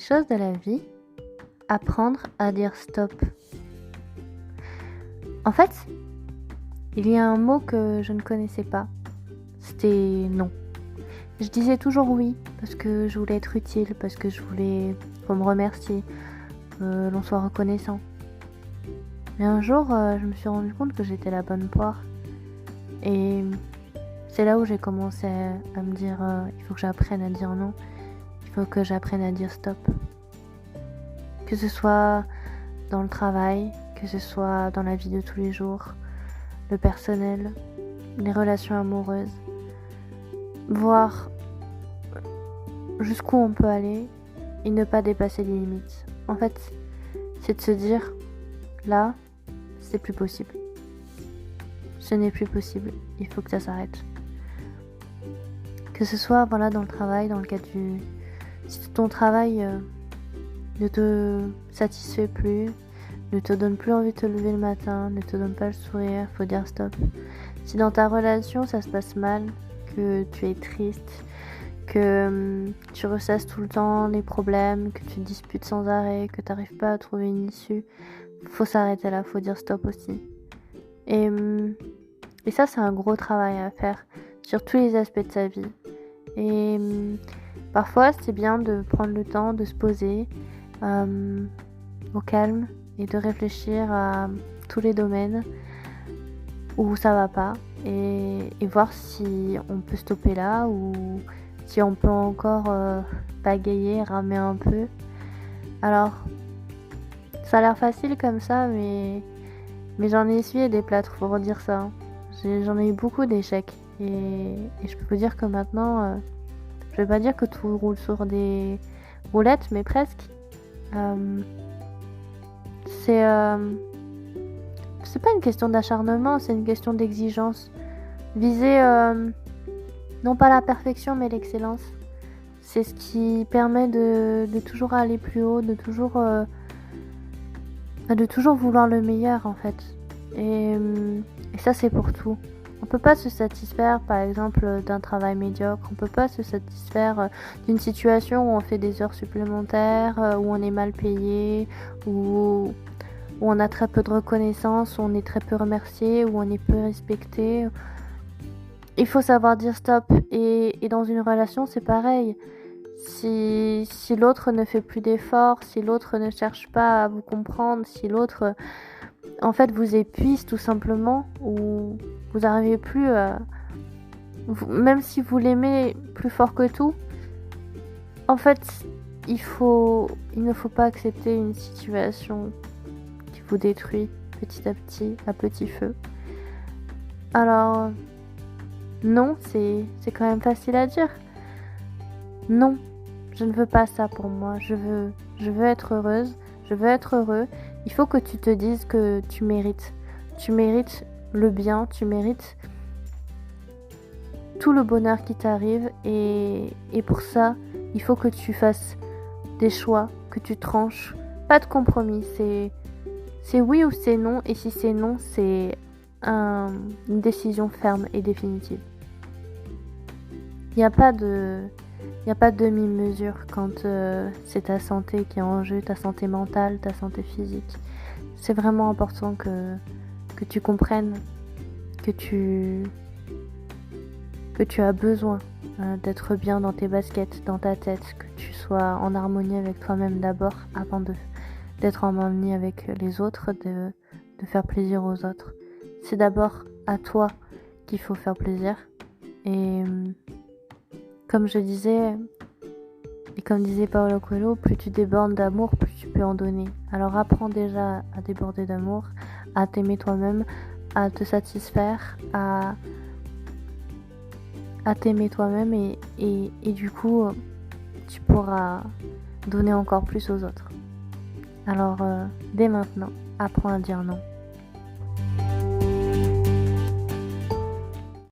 choses de la vie, apprendre à dire stop. En fait, il y a un mot que je ne connaissais pas. C'était non. Je disais toujours oui parce que je voulais être utile, parce que je voulais qu'on me remercie, que l'on soit reconnaissant. Mais un jour, je me suis rendu compte que j'étais la bonne poire. Et c'est là où j'ai commencé à me dire il faut que j'apprenne à dire non. Il faut que j'apprenne à dire stop. Que ce soit dans le travail, que ce soit dans la vie de tous les jours, le personnel, les relations amoureuses. Voir jusqu'où on peut aller et ne pas dépasser les limites. En fait, c'est de se dire, là, c'est plus possible. Ce n'est plus possible. Il faut que ça s'arrête. Que ce soit dans le travail, dans le cas du... Si ton travail ne te satisfait plus, ne te donne plus envie de te lever le matin, ne te donne pas le sourire, faut dire stop. Si dans ta relation ça se passe mal, que tu es triste, que tu ressasses tout le temps les problèmes, que tu te disputes sans arrêt, que tu n'arrives pas à trouver une issue, faut s'arrêter là, faut dire stop aussi. Et ça, c'est un gros travail à faire sur tous les aspects de sa vie. Et parfois, c'est bien de prendre le temps de se poser au calme et de réfléchir à tous les domaines où ça va pas et voir si on peut stopper là ou si on peut encore bagayer, ramer un peu. Alors, ça a l'air facile comme ça, mais j'en ai essuyé des plâtres, faut redire ça. J'en ai eu beaucoup d'échecs et je peux vous dire que maintenant, je vais pas dire que tout roule sur des roulettes, mais presque. C'est pas une question d'acharnement, c'est une question d'exigence. Viser non pas la perfection mais l'excellence. C'est ce qui permet de toujours aller plus haut, de toujours vouloir le meilleur en fait. Et ça c'est pour tout. On peut pas se satisfaire par exemple d'un travail médiocre, on peut pas se satisfaire d'une situation où on fait des heures supplémentaires, où on est mal payé, où on a très peu de reconnaissance, où on est très peu remercié, où on est peu respecté. Il faut savoir dire stop. Et dans une relation, c'est pareil. Si l'autre ne fait plus d'efforts, si l'autre ne cherche pas à vous comprendre, si l'autre, en fait, vous épuise tout simplement, ou vous n'arrivez plus à... Même si vous l'aimez plus fort que tout, en fait, il ne faut pas accepter une situation qui vous détruit petit à petit, à petit feu. Alors, non, c'est quand même facile à dire. Non, je ne veux pas ça pour moi. Je veux être heureuse, je veux être heureux. Il faut que tu te dises que tu mérites. Tu mérites le bien, tu mérites tout le bonheur qui t'arrive. Et pour ça, il faut que tu fasses des choix, que tu tranches. Pas de compromis, c'est oui ou c'est non. Et si c'est non, c'est une décision ferme et définitive. Il n'y a pas de demi-mesure quand c'est ta santé qui est en jeu, ta santé mentale, ta santé physique. C'est vraiment important que tu comprennes que tu as besoin d'être bien dans tes baskets, dans ta tête, que tu sois en harmonie avec toi-même d'abord avant d'être en harmonie avec les autres, de faire plaisir aux autres. C'est d'abord à toi qu'il faut faire plaisir. Et comme je disais, et comme disait Paulo Coelho, plus tu débordes d'amour, plus tu peux en donner. Alors apprends déjà à déborder d'amour, à t'aimer toi-même, à te satisfaire, à t'aimer toi-même et du coup, tu pourras donner encore plus aux autres. Alors, dès maintenant, apprends à dire non.